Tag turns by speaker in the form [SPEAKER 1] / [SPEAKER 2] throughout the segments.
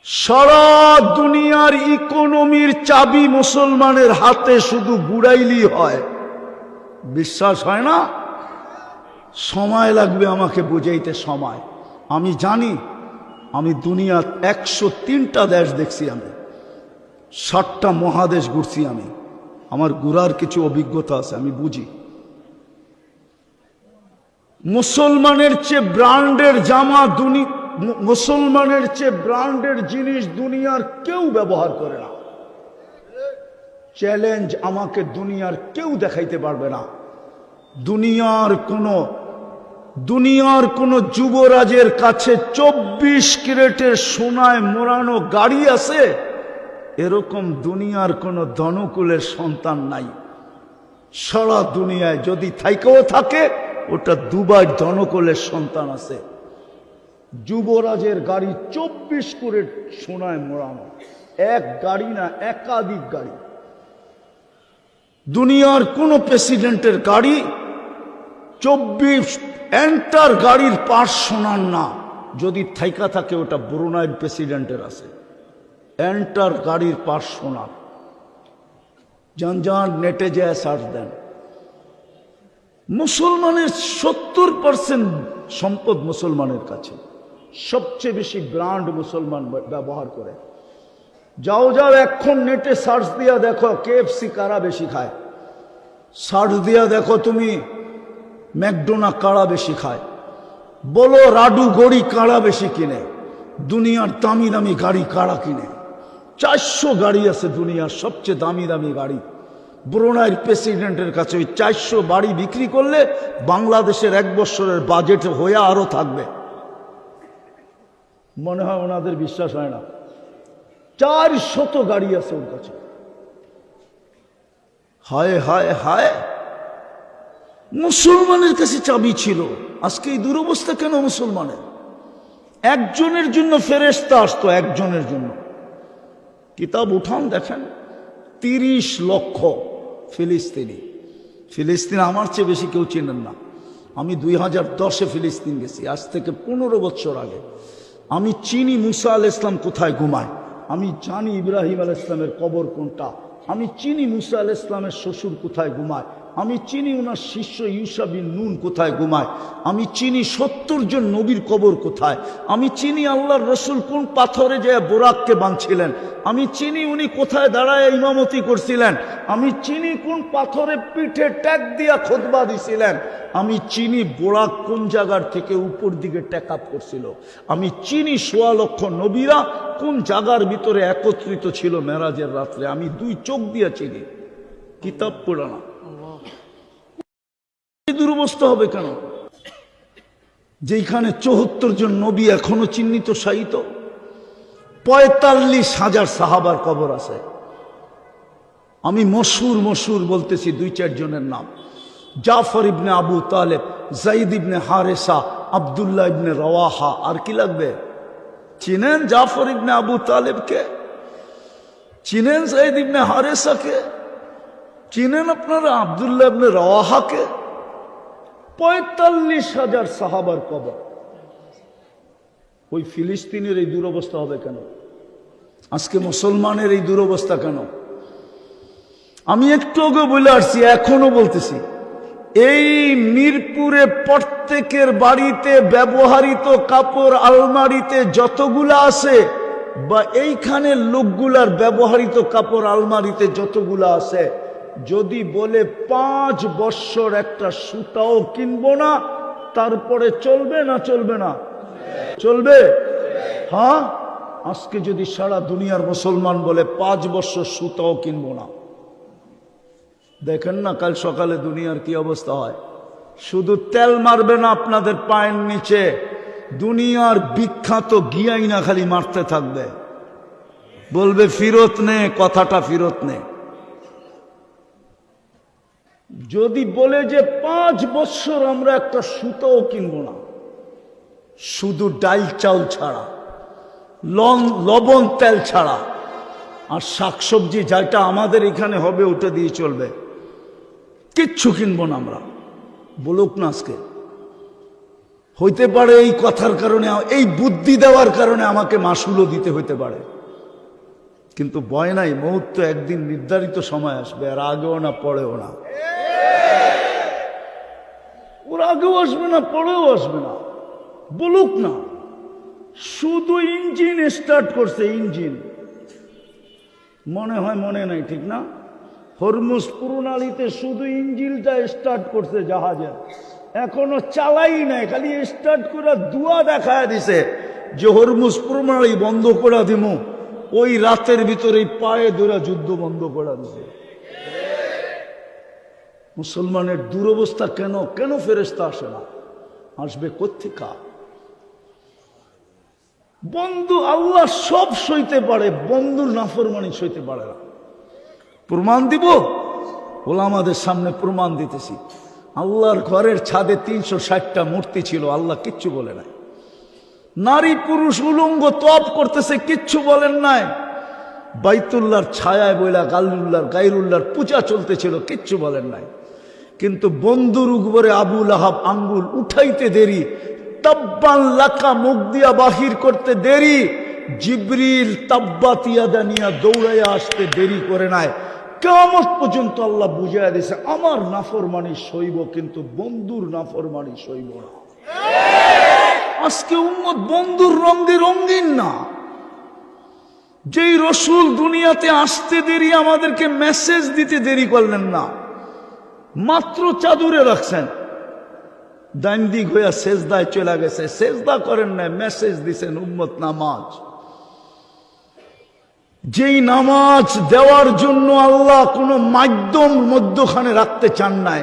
[SPEAKER 1] সারা দুনিয়ার ইকোনমির চাবি মুসলমানের হাতে, শুধু ঘুরাইলেই হয়। বিশ্বাস হয় না? সময় লাগবে আমাকে বুঝাইতে, সময়। আমি জানি, আমি দুনিয়ার 103টা দেশ দেখছি, আমি 60টা মহাদেশ ঘুরছি, আমি আমার ঘুরার কিছু অভিজ্ঞতা আছে, আমি বুঝি। মুসলমানের চেয়ে ব্র্যান্ডের জামা, মুসলমানের চেয়ে ব্র্যান্ডের জিনিস দুনিয়ার কেউ ব্যবহার করে না। চ্যালেঞ্জ, আমাকে দুনিয়ার কেউ দেখাইতে পারবে না। দুনিয়ার কোন যুবরাজের কাছে 24 ক্যারেটের সোনায় মোড়ানো গাড়ি আছে, এরকম দুনিয়ার কোন ধনকুলের সন্তান নাই। সারা দুনিয়ায় যদি থাইকেও থাকে, ওটা দুবাই ধনকুলের সন্তান আছে। যুবরাজের গাড়ি 24 ক্যারেট সোনায় মোড়ানো, এক গাড়ি না, একাধিক গাড়ি। দুনিয়ার কোন প্রেসিডেন্টের গাড়ি 24 এন্টার গাড়ির পার্টস সোনার না। যদি থাইকা থাকে, ওটা ব্রুনাইয়ের প্রেসিডেন্টের আছে, এন্টার গাড়ির পার্টস সোনার। যান নেটে যায় সার্চ দেন। মুসলমানের 70% সম্পদ মুসলমানের কাছে। সবচেয়ে বেশি ব্র্যান্ড মুসলমান ব্যবহার করে। যাও এখন নেটে সার্চ দিয়া দেখো KFC কারা বেশি খায়, সার্চ দিয়া দেখো তুমি ম্যাকডোনা কারা বেশি খায়, বলো রাডু গড়ি কারা বেশি কিনে, দুনিয়ার দামি দামি গাড়ি কারা কিনে। 400 গাড়ি আছে দুনিয়ার সবচেয়ে দামি দামি গাড়ি। ব্রুনাইয়ের প্রেসিডেন্টের কাছে ওই 400 বাড়ি বিক্রি করলে বাংলাদেশের 1 বছরের বাজেট হয়ে আরো থাকবে। মনে হয় ওনাদের বিশ্বাস হয় না। 400 গাড়ি আছে ওর কাছে। হায় হায় হায়, মুসলমানের কাছে চাবি ছিল। আজকে এই দুরবস্থা কেন মুসলমানের? একজনের জন্য ফেরেশতা আসতো, একজনের জন্য। কিতাব উঠান দেখেন, 30 লক্ষ ফিলিস্তিন আমার চেয়ে বেশি কেউ চেনেন না। আমি 2010-এ ফিলিস্তিন গেছি, আজ থেকে 15 বছর আগে। আমি চিনি মুসা আলাইহিস সালাম কোথায় ঘুমায়, আমি জানি ইব্রাহিম আলাইহিস সালামের কবর কোনটা, আমি চিনি মুসা আলাইহিস সালামের শ্বশুর কোথায় ঘুমায়, আমি চিনি ওনার শিষ্য ইউসা বিন নুন কোথায় ঘুমায়, আমি চিনি 70 জন নবীর কবর কোথায়, আমি চিনি আল্লাহর রসুল কোন পাথরে যে বোরাককে বাঁধছিলেন, আমি চিনি উনি কোথায় দাঁড়ায় ইমামতি করছিলেন, আমি চিনি কোন পাথরে পিঠে ট্যাগ দিয়া খুতবা দিছিলেন, আমি চিনি বোরাক কোন জায়গার থেকে উপর দিকে ট্যাক আপ করছিল, আমি চিনি 1.25 লক্ষ নবীরা কোন জায়গার ভিতরে একত্রিত ছিল মেরাজের রাত্রে। আমি 2 চোখ দিয়া চিনি, কিতাব পড়া না। দুরবস্থা হবে কেন? যেখানে 74 জন নবী এখনো চিহ্নিত শায়িত, 45,000 সাহাবার কবর আছে। আমি মশহুর বলতেছি 2-4 জনের নাম। জাফর ইবনে আবু তালেব, যায়েদ ইবনে হারেসা, আব্দুল্লাহ ইবনে রওয়াহা। আর কি লাগবে? চিনেন জাফর ইবনে আবু তালেবকে? চিনেন যায়েদ ইবনে হারেসাকে? চিনেন আপনারা আব্দুল্লাহ ইবনে রওয়াহাকে? 45,000 সাহাবার কবর। ওই ফিলিস্তিনের এই দুরবস্থা হবে কেন? আজকে মুসলমানের এই দুরবস্থা কেন? আমি একটু আগে বলে আসছি, এখনো বলতেছি, এই মিরপুরে প্রত্যেকের বাড়িতে ব্যবহৃত কাপড় আলমারিতে যতগুলা আছে, বা এইখানে লোকগুলার ব্যবহৃত কাপড় আলমারিতে যতগুলা আছে, যদি বলে 5 বছর একটা সুতাও কিনবো না, তারপরে চলবে না? চলবে না? চলবে। হ্যাঁ, আজকে যদি সারা দুনিয়ার মুসলমান বলে 5 বছর সুতাও কিনবো না, দেখেন না কাল সকালে দুনিয়ার কি অবস্থা হয়। শুধু তেল মারবে না আপনাদের পায়ের নিচে, দুনিয়ার বিখ্যাত গিয়াইনা খালি মারতে থাকবে, বলবে ফিরত নে, কথাটা ফিরত নে। যদি বলে যে 5 বছর আমরা একটা সুতাও কিনবো না, শুধু ডাল চাউল ছাড়া, লবণ তেল ছাড়া, আর শাকসবজি যেটা আমাদের এখানে হবে ওটা দিয়ে চলবে, কিচ্ছু কিনবো না আমরা, বলুক না আজকে। হইতে পারে এই কথার কারণে, এই বুদ্ধি দেওয়ার কারণে আমাকে মাসুলও দিতে হইতে পারে, কিন্তু ভয় নাই, মৌত তো একদিন নির্ধারিত সময় আসবে, আর আগেও না পরেও না। ওর আগেও আসবে না, পরেও আসবে না, বলুক না। শুধু ইঞ্জিন স্টার্ট করছে, ইঞ্জিন মনে হয় মনে নাই, ঠিক না? হরমুজ প্রণালীতে শুধু ইঞ্জিনটা স্টার্ট করছে জাহাজের, এখনো চালাই নাই, খালি স্টার্ট করে দুয়া দেখায় দিছে যে হরমুজ প্রণালী বন্ধ করে দিব। ওই রাতের ভিতরে পায়ে ধরে যুদ্ধ বন্ধ করে দিছে। মুসলমানের দুরবস্থা কেন? কেন ফেরেশতা আসে না? আসবে কোত্থেকা? বন্ধু আল্লাহ সব সইতে পারে, বন্ধুর নাফরমানি সইতে পারে না। প্রমাণ দিব, ওলামাদের সামনে প্রমাণ দিতেছি। আল্লাহর ঘরের ছাদে 360টা মূর্তি ছিল, আল্লাহ কিচ্ছু বলে নাই। নারী পুরুষ উলঙ্গ তপ করতেছে, কিচ্ছু বলেন নাই। বাইতুল্লাহর ছায়ায় বইলা গাইরুল্লাহর পূজা চলতেছিল, কিচ্ছু বলেন নাই। কিন্তু বন্ধুর উপরে আবু লাহাব আঙ্গুল উঠাইতে দেরি, তাব্বান লাকা মুখ দিয়া বাহির করতে দেরি, জিবরিল তাব্বাত ইয়াদা নিয়া দৌড়াইয়া আসতে দেরি করে নাই। কিয়ামত পর্যন্ত আল্লাহ বুঝাইয়া দিয়েছে, আমার নাফরমানি সইব, কিন্তু বন্ধুর নাফরমানি সইব না। আজকে উম্মত বন্ধুর রঙে রঙিন না। যেই রসুল দুনিয়াতে আসতে দেরি, আমাদেরকে মেসেজ দিতে দেরি করলেন না, মাত্র চাদরে রাখছেন, ডাইন দিক হইয়া সেজদায় চলে গেছে, সেজদা করেন নাই, মেসেজ দিছেন উম্মত নামাজ। যেই নামাজ দেওয়ার জন্য আল্লাহ কোনো মাধ্যম মধ্যখানে রাখতে চান নাই,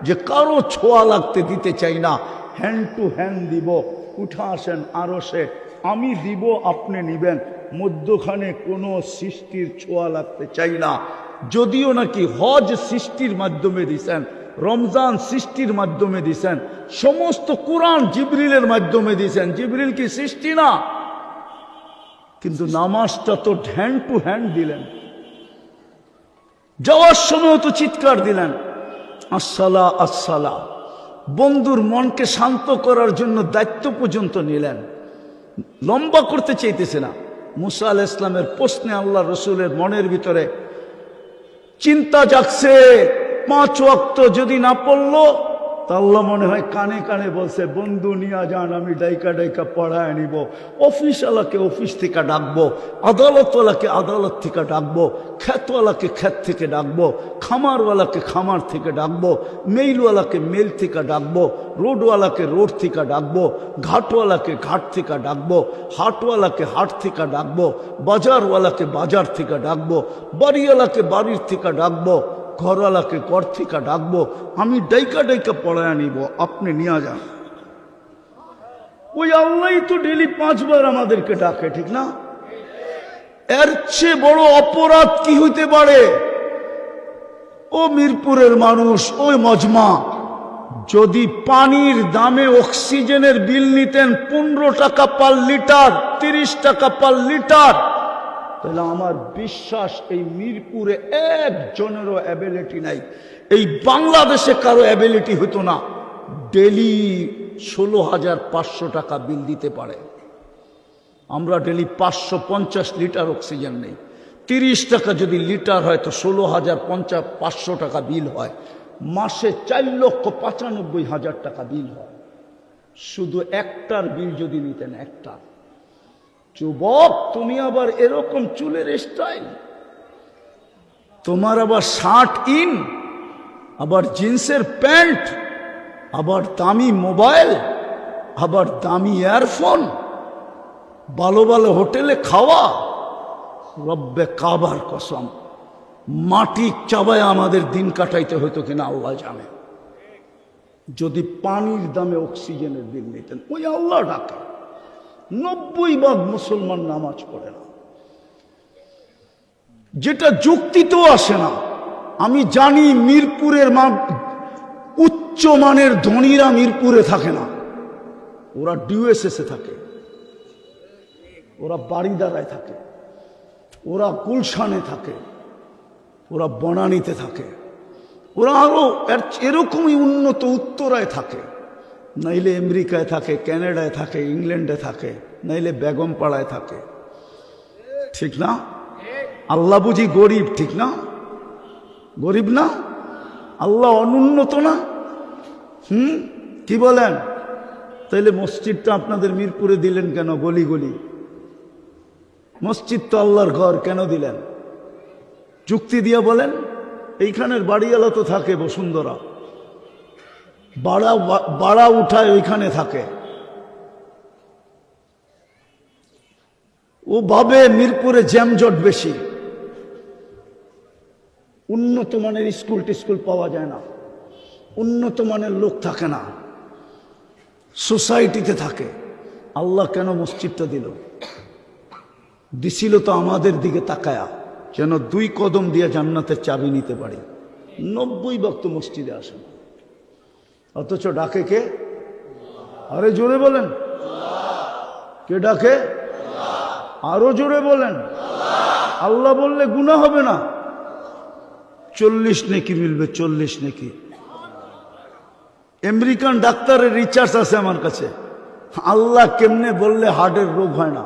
[SPEAKER 1] যে কারো ছোঁয়া লাগতে দিতে চাই না, হ্যান্ড টু হ্যান্ড দিব, উঠা আসেন আরশে, আমি দিব, আপনি নিবেন, মধ্যখানে কোনো সৃষ্টির ছোঁয়া লাগতে চাই না। যদিও নাকি হজ সৃষ্টির মাধ্যমে দিছেন, রমজান সৃষ্টির মাধ্যমে দিছেন, সমস্ত কোরআন জিবরিলের মাধ্যমে দিছেন, জিবরিল কি সৃষ্টি না? কিন্তু নামাজটা তো হ্যান্ড টু হ্যান্ড দিলেন। যাওয়ার সময় তো চিৎকার দিলেন, আসসালা আসসালা। বন্ধুর মনকে শান্ত করার জন্য দায়িত্ব পর্যন্ত নিলেন, লম্বা করতে চাইতেছে না। মুসা আলাইহিস সালামের প্রশ্নে আল্লাহ রসুলের মনের ভিতরে চিন্তা জাগছে, 5 ওয়াক্ত যদি না পড়লো, তা আল্লাহ মনে হয় কানে কানে বলছে, বন্ধু নিয়ে যান, আমি ডাইকা ডাইকা পড়ায় নিব। অফিসওয়ালাকে অফিস থেকে ডাকবো, আদালতওয়ালাকে আদালত থেকে ডাকবো, খ্যাতওয়ালাকে খ্যাত থেকে ডাকবো, খামারওয়ালাকে খামার থেকে ডাকবো, মেইলওয়ালাকে মেল থেকে ডাকবো, রোডওয়ালাকে রোড থেকে ডাকবো, ঘাটওয়ালাকে ঘাট থেকে ডাকবো, হাটওয়ালাকে হাট থেকে ডাকবো, বাজারওয়ালাকে বাজার থেকে ডাকবো, বাড়িওয়ালাকে বাড়ির থেকে ডাকবো, ঘরওয়ালাকে ঘর থেকে ডাকবো। আমি ডাইকা ডাইকা পড়ায় নিব, আপনি নিয়ে যান। ওই আল্লাহ তো ডেলি 5 বার আমাদেরকে ডাকে, ঠিক না? এর চেয়ে বড় অপরাধ কি হইতে পারে? ও মিরপুরের মানুষ, ওই মজমা, যদি পানির দামে অক্সিজেনের বিল নিতেন 15 টাকা পার লিটার, 30 টাকা পার লিটার, তাহলে আমার বিশ্বাস এই মিরপুরে একজনেরও অ্যাবিলিটি নাই, এই বাংলাদেশে কারো অ্যাবিলিটি হতো না ডেলি 16,500 টাকা বিল দিতে পারে। আমরা ডেলি 550 লিটার অক্সিজেন নেই, 30 টাকা যদি লিটার হয় তো 16,500 টাকা বিল হয়, মাসে 4,95,000 টাকা বিল হয়। শুধু একটার বিল যদি নিতেন, একটা। যুবক, তুমি আবার এরকম চুলের স্টাইল, তোমার আবার শার্ট ইন, আবার জিন্সের প্যান্ট, আবার দামি মোবাইল, আবার দামি ইয়ারফোন, ভালো ভালো হোটেলে খাওয়া। রব্বে কাবার কসম, মাটি চাবায় আমাদের দিন কাটাইতে হইতো কিনা আল্লাহ জানে, যদি পানির দামে অক্সিজেনের বিল নিতেন। ওই আল্লাহ ডাকে। 90% মুসলমান নামাজ পড়ে না, যেটা যুক্তিতেও আসে না। আমি জানি মিরপুরের উচ্চ মানের ধনীরা মিরপুরে থাকে না, ওরা ডিউএসএসে থাকে, ওরা বাড়িদারায় থাকে, ওরা গুলশানে থাকে, ওরা বনানীতে থাকে, ওরা আরো এরকমই উন্নত উত্তরায় থাকে। নাইলে আমেরিকায় থাকে, কানাডায় থাকে, ইংল্যান্ডে থাকে, নাইলে বেগম পাড়ায় থাকে। ঠিক না? আল্লাহ বুঝি গরিব? ঠিক না? গরিব না? আল্লাহ অনুন্নত না? কি বলেন? তাইলে মসজিদটা আপনাদের মিরপুরে দিলেন কেন? গলি গলি মসজিদ তো আল্লাহর ঘর, কেন দিলেন? যুক্তি দিয়ে বলেন। এইখানের বাড়িওয়ালা তো থাকে বসুন্ধরা, বাড়া উঠায় ওইখানে থাকে। ও ভাবে মিরপুরে জ্যামজট বেশি, উন্নত মানের স্কুল টিস্কুল পাওয়া যায় না, উন্নত মানের লোক থাকে না, সোসাইটিতে থাকে। আল্লাহ কেন মসজিদটা দিল? দিছিল তো আমাদের দিকে তাকায়া, যেন 2 কদম দিয়ে জান্নাতের চাবি নিতে পারি। 90 ভক্ত মসজিদে আসে না, অথচ ডাকে কে? আরে জোরে বলেন, কে ডাকে? আরো জোরে বলেন। আল্লাহ বললে গুনাহ হবে না, 40 নেকি মিলবে, 40 নেকি। আমেরিকান ডাক্তারের রিচার্জ আছে আমার কাছে। আল্লাহ কেমনে বললে হার্টের রোগ হয় না,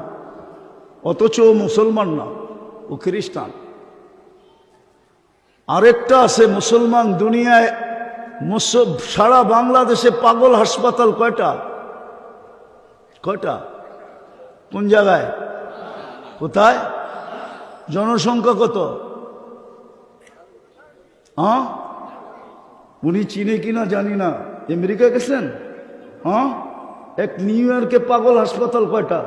[SPEAKER 1] অথচ ও মুসলমান না, ও খ্রিস্টান। আরেকটা আছে মুসলমান। দুনিয়ায় সারা বাংলাদেশে পাগল হাসপাতাল কয়টা? কয়টা? কোন জায়গায়? কোথায়? জনসংখ্যা কত? উনি চিনে কিনা জানি না। আমেরিকা গেছেন? এক নিউ ইয়র্কে পাগল হাসপাতাল কয়টা?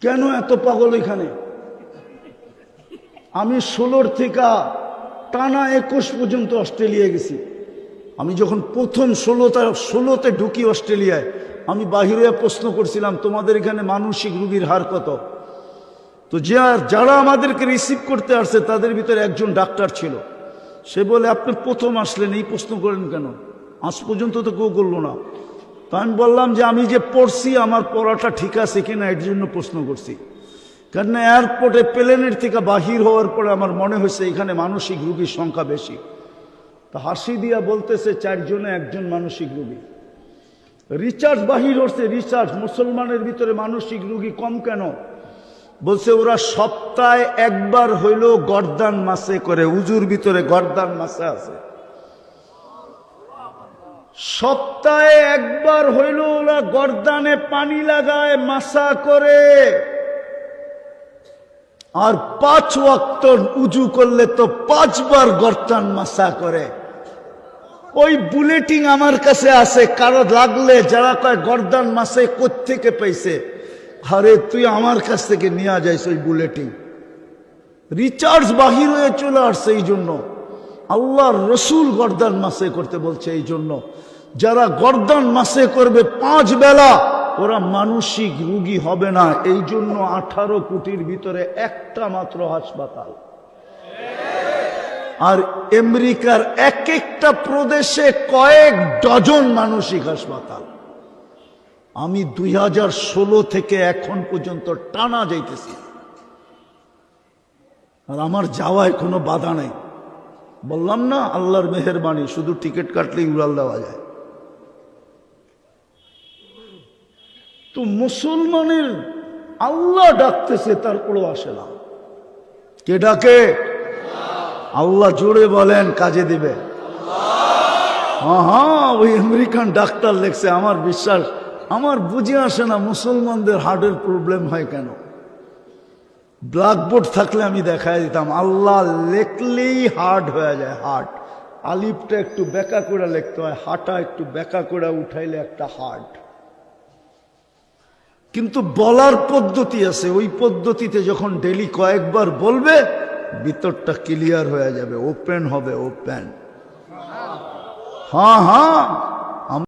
[SPEAKER 1] কেন এত পাগল এখানে? আমি 16 থেকে টানা 21 পর্যন্ত অস্ট্রেলিয়া গেছি। আমি যখন প্রথম 16তে ঢুকি অস্ট্রেলিয়ায়, আমি বাহিরে প্রশ্ন করছিলাম তোমাদের এখানে মানসিক রোগীর হার কত? তো যারা আমাদেরকে রিসিভ করতে আসছে তাদের ভিতরে একজন ডাক্তার ছিল। সে বলে আপনি প্রথম আসলেন, এই প্রশ্ন করেন কেন? আজ পর্যন্ত তো কেউ করলো না। তো আমি বললাম যে আমি যে পড়ছি আমার পড়াটা ঠিক আছে কিনা এর জন্য প্রশ্ন করছি। কারণ এয়ারপোর্টে প্লেনের থেকে বাহির হওয়ার পরে আমার মনে হয়েছে এখানে মানসিক রোগীর সংখ্যা বেশি। তা হাসি দিয়া বলতেছে 4 জনে 1 জন মানসিক রোগী। রিচার্জ বাহির হচ্ছে, রিচার্জ মুসলমানের ভিতরে মানসিক রোগী কম কেন? বলছে ওরা সপ্তাহে 1 বার হইল গর্দান মাসে করে, উজুর ভিতরে গর্দান মাসে আছে। সপ্তাহে 1 বার হইল ওরা গর্দানে পানি লাগায়, মাসা করে। আর 5 ওয়াক্ত উজু করলে তো 5 বার গর্দান মাসা করে। ওই বুলেটিন আমার কাছে আছে, কারো লাগলে যারা কয় গর্দান মাসে কোত্থেকে পাইছে, আরে তুই আমার কাছ থেকে নিয়ে যাইস ওই বুলেটিন। রিচার্জ বাহির হয়ে চলে আসছে। এই জন্য আল্লাহর রসুল গর্দান মাসে করতে বলছে। এই জন্য যারা গর্দান মাসে করবে 5 বেলা, ওরা মানসিক রোগী হবে না। এই জন্য 18 কোটির ভিতরে একটা মাত্র হাসপাতাল। আর আমেরিকার একটা প্রদেশে কয়েক ডজন মানসিক হাসপাতাল। আমি 2016 থেকে এখন পর্যন্ত টানা যাইতেছি, আর আমার যাওয়ায় কোনো বাধা নাই। বললাম না আল্লাহর মেহেরবানি, শুধু টিকিট কাটলেই উড়াল দেওয়া যায়। তো মুসলমানের আল্লাহ ডাকতেছে, তারপরেও আসে না। কে ডাকে? আল্লাহ। জোরে বলেন, কাজে দিবে। হ্যাঁ, ওই আমেরিকান ডাক্তার লেখছে। আমার বিশ্বাস, আমার বুঝে আসে না মুসলমানদের হার্টের প্রবলেম হয় কেন। ব্ল্যাকবোর্ড থাকলে আমি দেখাই দিতাম। আল্লাহ লেখলেই হার্ট হয়ে যায়। হার্ট আলিফটা একটু বেঁকা করে লিখতে হয়, হাঁটা একটু বেঁকা করে উঠাইলে একটা হার্ট। কিন্তু বলার পদ্ধতি আছে, ওই পদ্ধতিতে যখন ডেলি কয়েকবার বলবে ভিতরটা ক্লিয়ার হয়ে যাবে, ওপেন হবে, ওপেন। হ্যাঁ,